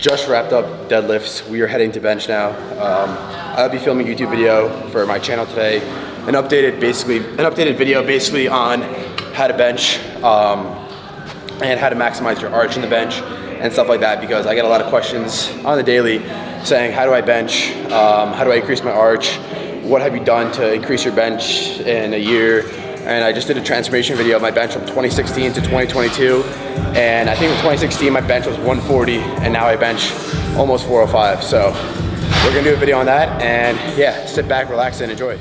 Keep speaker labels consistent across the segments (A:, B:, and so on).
A: Just wrapped up deadlifts. We are heading to bench now. I'll be filming a YouTube video for my channel today. An updated video basically on how to bench and how to maximize your arch in the bench and stuff like that, because I get a lot of questions on the daily saying, how do I bench? How do I increase my arch? What have you done to increase your bench in a year? And I just did a transformation video of my bench from 2016 to 2022. And I think in 2016, my bench was 140, and now I bench almost 405. So we're gonna do a video on that, and yeah, sit back, relax, and enjoy.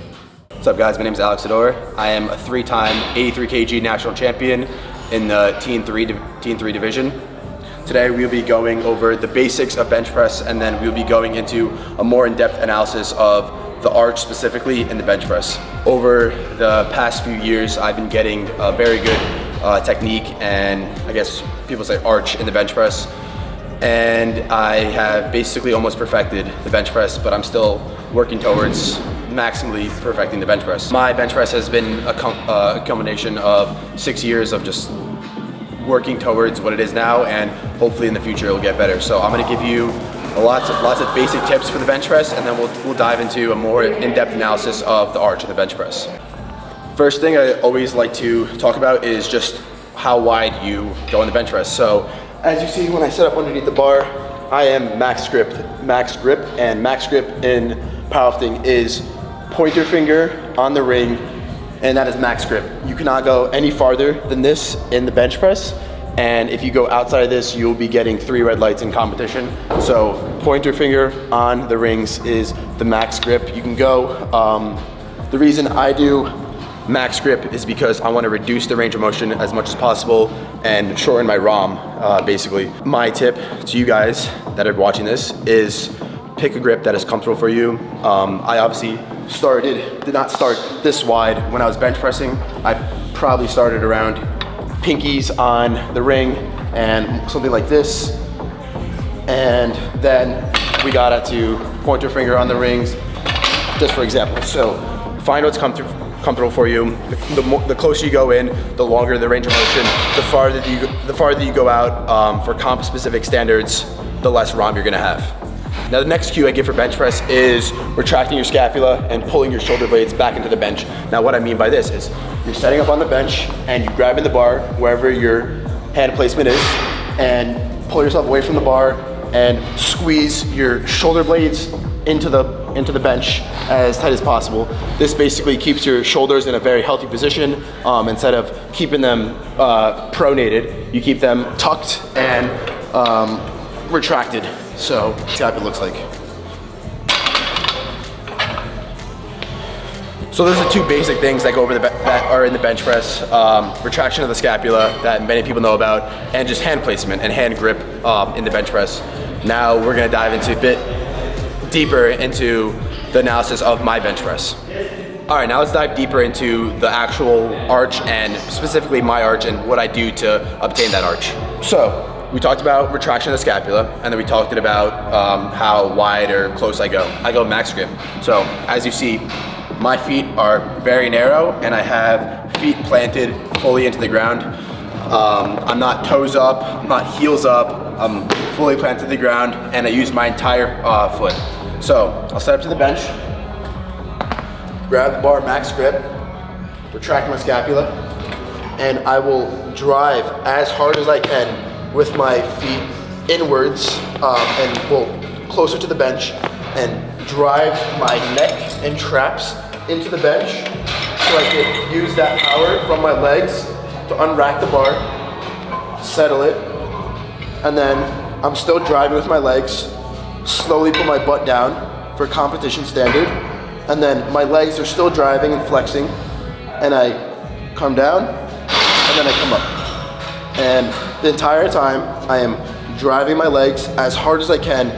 A: What's up, guys? My name is Alex Ador. I am a 3-time 83 kg national champion in the Teen 3 division. Today we'll be going over the basics of bench press, and then we'll be going into a more in-depth analysis of the arch specifically in the bench press. Over the past few years, I've been getting a very good technique, and I guess people say arch in the bench press. And I have basically almost perfected the bench press, but I'm still working towards maximally perfecting the bench press. My bench press has been a combination of 6 years of just working towards what it is now, and hopefully in the future it'll get better. So I'm gonna give you lots of basic tips for the bench press, and then we'll dive into a more in-depth analysis of the arch of the bench press. First thing I always like to talk about is just how wide you go in the bench press. So as you see, when I set up underneath the bar, I am max grip, and max grip in powerlifting is pointer finger on the ring, and that is max grip. You cannot go any farther than this in the bench press. And if you go outside of this, you'll be getting 3 red lights in competition. So pointer finger on the rings is the max grip. You can go, the reason I do max grip is because I want to reduce the range of motion as much as possible and shorten my ROM, basically. My tip to you guys that are watching this is pick a grip that is comfortable for you. I obviously did not start this wide when I was bench pressing. I probably started around pinkies on the ring and something like this, and then we got it to pointer finger on the rings, just for example. So find what's comfortable for you. The closer you go in, the longer the range of motion. The farther you go out for comp specific standards, the less ROM you're gonna have. Now the next cue I give for bench press is retracting your scapula and pulling your shoulder blades back into the bench. Now what I mean by this is you're setting up on the bench and you grab in the bar wherever your hand placement is and pull yourself away from the bar and squeeze your shoulder blades into the bench as tight as possible. This basically keeps your shoulders in a very healthy position. Instead of keeping them pronated, you keep them tucked and retracted. So that's how it looks like. So those are 2 basic things that go over that are in the bench press: retraction of the scapula that many people know about, and just hand placement and hand grip in the bench press. Now we're gonna dive into a bit deeper into the analysis of my bench press. All right, now let's dive deeper into the actual arch, and specifically my arch and what I do to obtain that arch. So we talked about retraction of the scapula, and then we talked about how wide or close I go. I go max grip. So as you see, my feet are very narrow, and I have feet planted fully into the ground. I'm not toes up, I'm not heels up, I'm fully planted to the ground, and I use my entire foot. So I'll set up to the bench, grab the bar, max grip, retract my scapula, and I will drive as hard as I can with my feet inwards and closer to the bench, and drive my neck and traps into the bench so I can use that power from my legs to unrack the bar, settle it, and then I'm still driving with my legs, slowly put my butt down for competition standard, and then my legs are still driving and flexing, and I come down, and then I come up. And the entire time I am driving my legs as hard as I can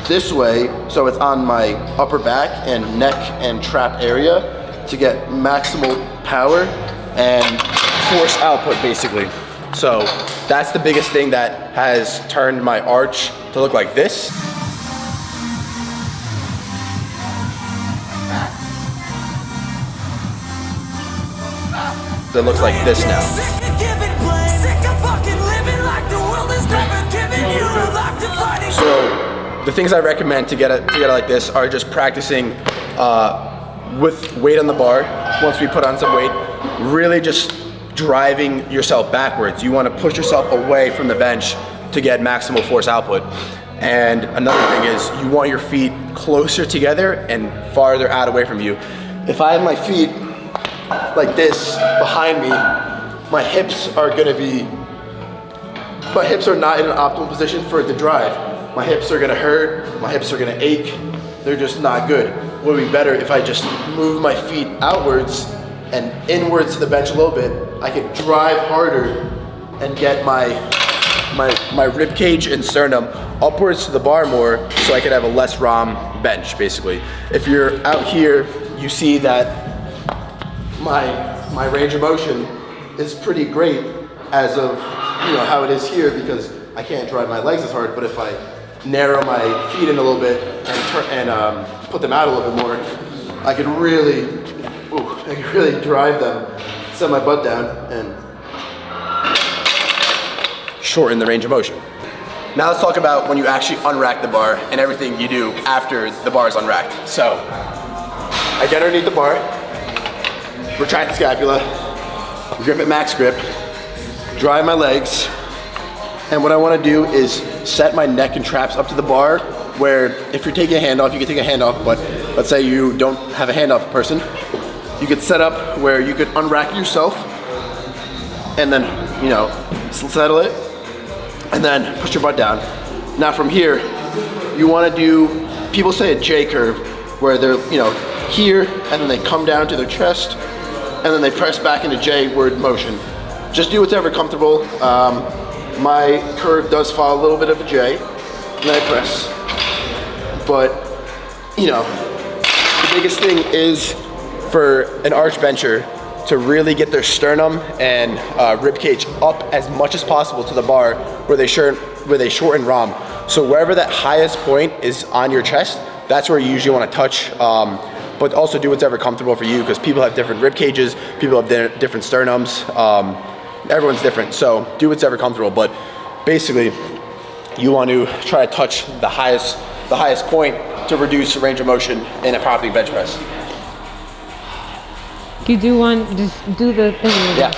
A: this way, so it's on my upper back and neck and trap area to get maximal power and force output, basically. So that's the biggest thing that has turned my arch to look like this. It looks like this now. So the things I recommend to get it like this are just practicing with weight on the bar. Once we put on some weight, really just driving yourself backwards. You want to push yourself away from the bench to get maximal force output. And another thing is you want your feet closer together and farther out away from you. If I have my feet like this behind me, my hips are not in an optimal position for it to drive. My hips are gonna hurt, my hips are gonna ache. They're just not good. It would be better if I just move my feet outwards and inwards to the bench a little bit. I could drive harder and get my rib cage and sternum upwards to the bar more, so I could have a less ROM bench, basically. If you're out here, you see that my range of motion is pretty great as of how it is here, because I can't drive my legs as hard. But if I narrow my feet in a little bit and put them out a little bit more, I could really drive them, set my butt down, and shorten the range of motion. Now let's talk about when you actually unrack the bar and everything you do after the bar is unracked. So I get underneath the bar, retract the scapula, grip it max grip, drive my legs, and what I want to do is set my neck and traps up to the bar, where if you're taking a handoff, you can take a handoff, but let's say you don't have a handoff person, you could set up where you could unrack yourself and then, settle it, and then push your butt down. Now from here, you want to do, people say a J curve, where they're, here, and then they come down to their chest, and then they press back into J word motion. Just do whatever comfortable. My curve does follow a little bit of a J, and then I press. But, the biggest thing is for an arch bencher to really get their sternum and rib cage up as much as possible to the bar where they shorten ROM. So wherever that highest point is on your chest, that's where you usually want to touch. But also do whatever comfortable for you, because people have different rib cages, people have different sternums. Everyone's different, so do whatever comfortable. But basically, you want to try to touch the highest point to reduce range of motion in a powerlifting bench press.
B: You do one, just do the thing.
A: Yeah.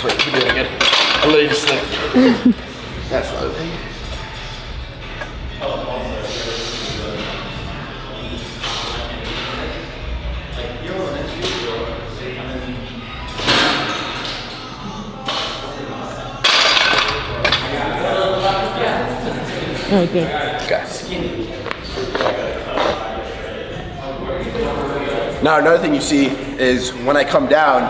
A: Wait, keep doing it again. I literally just slipped. That's not a thing.
B: Okay.
A: Now another thing you see is when I come down,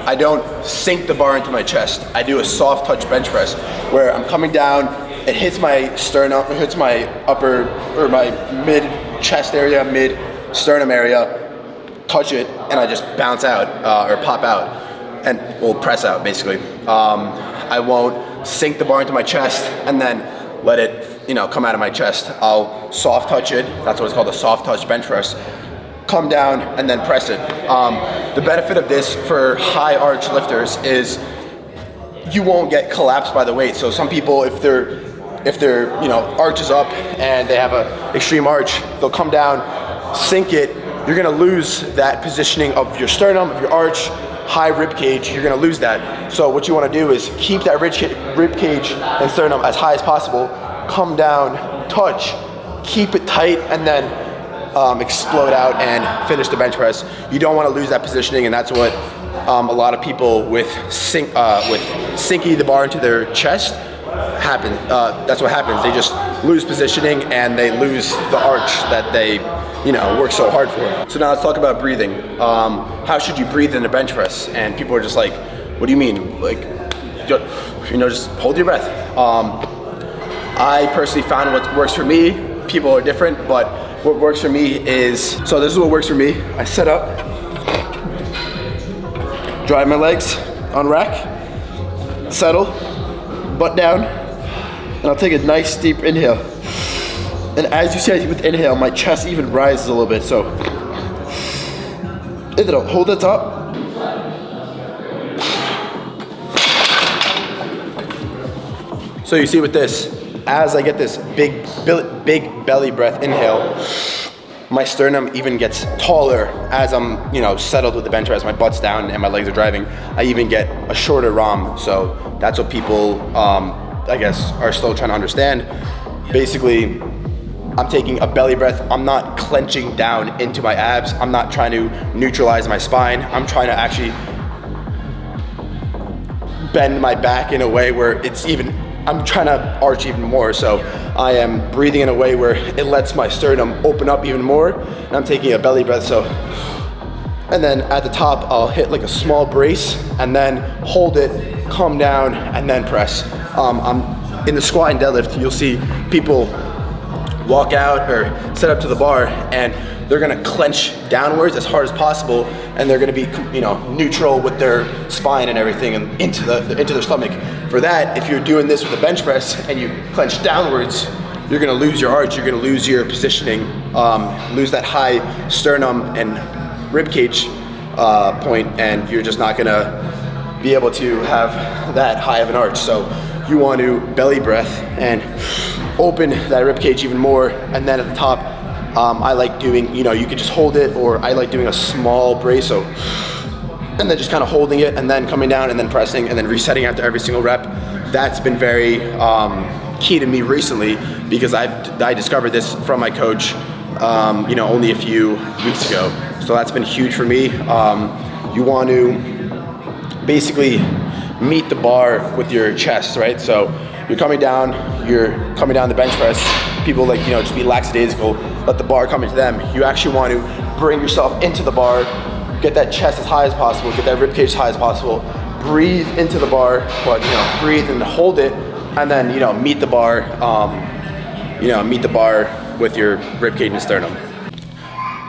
A: I don't sink the bar into my chest. I do a soft touch bench press where I'm coming down, it hits my sternum, it hits my upper or my mid chest area, mid sternum area, touch it, and I just bounce out or pop out, and we'll press out basically. I won't sink the bar into my chest and then let it come out of my chest. I'll soft touch it. That's what it's called, a soft touch bench press. Come down and then press it. The benefit of this for high arch lifters is you won't get collapsed by the weight. So some people, if their arch is up and they have an extreme arch, they'll come down, sink it. You're gonna lose that positioning of your sternum, of your arch, high rib cage. You're gonna lose that. So what you want to do is keep that rib cage and sternum as high as possible. Come down, touch, keep it tight, and then explode out and finish the bench press. You don't want to lose that positioning, and that's what a lot of people with sinking the bar into their chest happen. That's what happens. They just lose positioning and they lose the arch that they work so hard for. So now let's talk about breathing. How should you breathe in a bench press? And people are just like, what do you mean? Like, just hold your breath. I personally found what works for me. People are different, but what works for me is, so this is what works for me. I set up, drive my legs, unrack, settle, butt down, and I'll take a nice deep inhale. And as you see, with inhale, my chest even rises a little bit, so inhale, hold it up, So you see with this, as I get this big belly breath inhale, my sternum even gets taller as I'm, settled with the bench press. My butt's down and my legs are driving. I even get a shorter ROM. So that's what people, I guess, are still trying to understand. Basically, I'm taking a belly breath. I'm not clenching down into my abs. I'm not trying to neutralize my spine. I'm trying to actually bend my back in a way where I'm trying to arch even more. So I am breathing in a way where it lets my sternum open up even more. And I'm taking a belly breath. And then at the top, I'll hit like a small brace and then hold it, calm down, and then press. I'm in the squat and deadlift, you'll see people walk out or set up to the bar and they're gonna clench downwards as hard as possible, and they're gonna be, neutral with their spine and everything and into their stomach. For that, if you're doing this with a bench press and you clench downwards, you're gonna lose your arch, you're gonna lose your positioning, lose that high sternum and rib cage point, and you're just not gonna be able to have that high of an arch. So you want to belly breath and open that rib cage even more, and then at the top, I like doing, you can just hold it, or I like doing a small brace, and then just kind of holding it, and then coming down, and then pressing, and then resetting after every single rep. That's been very key to me recently, because I discovered this from my coach, only a few weeks ago. So that's been huge for me. You want to basically meet the bar with your chest, right? So you're coming down the bench press. People just be lackadaisical, let the bar come into them. You actually want to bring yourself into the bar, get that chest as high as possible, get that rib cage as high as possible, breathe into the bar, but breathe and hold it, and then meet the bar, with your rib cage and sternum.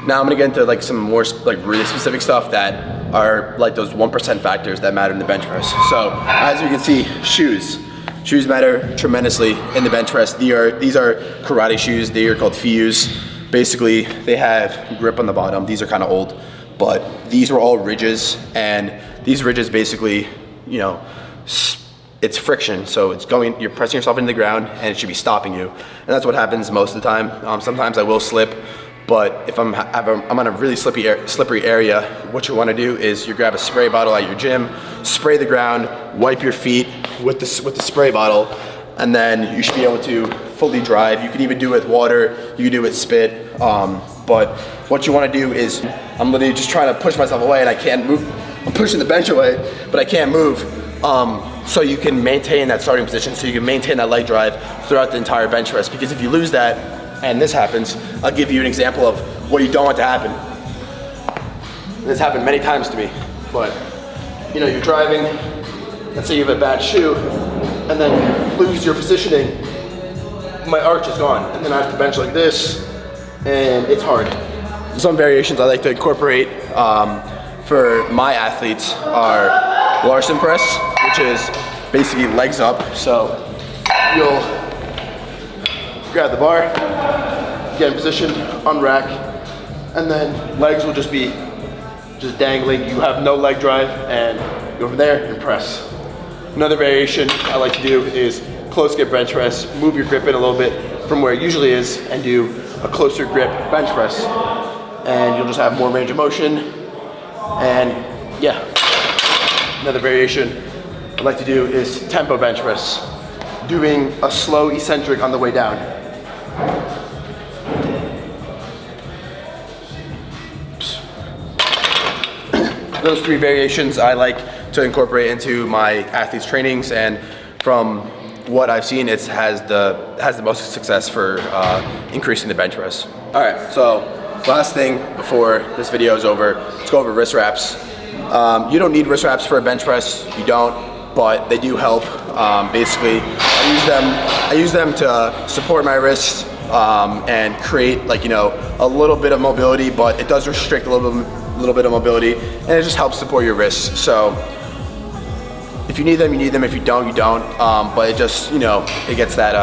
A: Now I'm gonna get into some more really specific stuff that are those 1% factors that matter in the bench press. So as you can see, shoes. Shoes matter tremendously in the bench press. These are karate shoes. They are called Fuse. Basically, they have grip on the bottom. These are kind of old, but these were all ridges, and these ridges basically, it's friction. So you're pressing yourself into the ground, and it should be stopping you. And that's what happens most of the time. Sometimes I will slip, but if I'm on a really slippery area, what you want to do is you grab a spray bottle at your gym, spray the ground, wipe your feet with the spray bottle, and then you should be able to fully drive. You can even do it with water, you can do it with spit, but what you want to do is, I'm literally just trying to push myself away and I can't move. I'm pushing the bench away, but I can't move. So you can maintain that starting position, so you can maintain that leg drive throughout the entire bench press, because if you lose that, and this happens, I'll give you an example of what you don't want to happen. This happened many times to me, but you're driving, let's say you have a bad shoe, and then you lose your positioning, my arch is gone, and then I have to bench like this, and it's hard. Some variations I like to incorporate for my athletes are Larson press, which is basically legs up. So you'll grab the bar, get in position, unrack, and then legs will just be dangling. You have no leg drive, and go from there and press. Another variation I like to do is close grip bench press. Move your grip in a little bit from where it usually is and do a closer grip bench press. And you'll just have more range of motion. And yeah, another variation I like to do is tempo bench press, doing a slow eccentric on the way down. Those three variations I like to incorporate into my athletes' trainings, and from what I've seen, it has the most success for increasing the bench press. All right, so last thing before this video is over, let's go over wrist wraps. You don't need wrist wraps for a bench press, you don't, but they do help. Basically, I use them to support my wrist and create a little bit of mobility, but it does restrict a little bit of mobility, and it just helps support your wrists. So if you need them, you need them. If you don't, you don't. But it just, it gets that,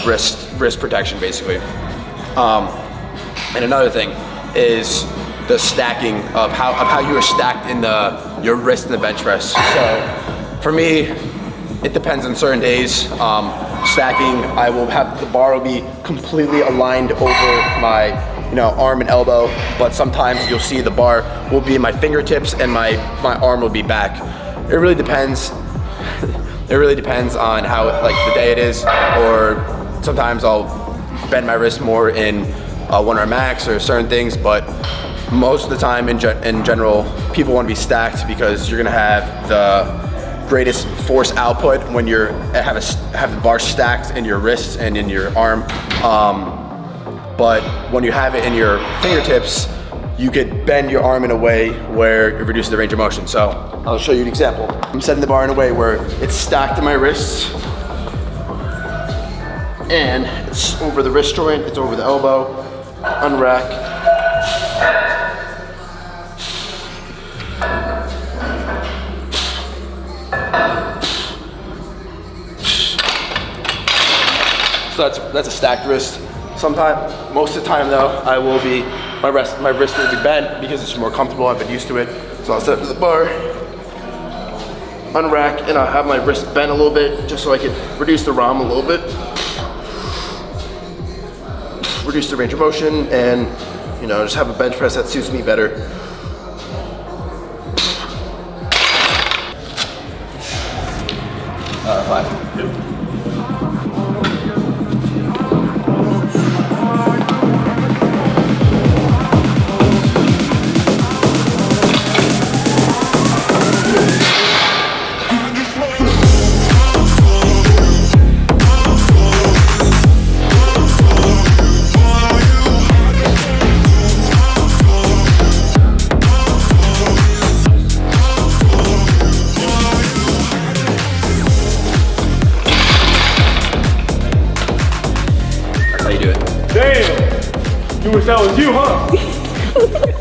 A: wrist protection basically. And another thing is the stacking of how you are stacked in your wrist in the bench press. So for me, it depends on certain days. Stacking, I will have the bar will be completely aligned over my arm and elbow, but sometimes you'll see the bar will be in my fingertips and my arm will be back. It really depends. It really depends on how the day it is, or sometimes I'll bend my wrist more in one arm max or certain things, but most of the time in general, people want to be stacked because you're gonna have the greatest force output when you have the bar stacked in your wrists and in your arm. But when you have it in your fingertips, you could bend your arm in a way where it reduces the range of motion. So I'll show you an example. I'm setting the bar in a way where it's stacked in my wrists, and it's over the wrist joint, it's over the elbow. Unrack. So that's a stacked wrist. Most of the time though, my wrist will be bent because it's more comfortable. I've been used to it. So I'll set up to the bar, unrack, and I'll have my wrist bent a little bit just so I can reduce the ROM a little bit, reduce the range of motion, and just have a bench press that suits me better. Five. Yep.
C: Damn! You wish that was you, huh?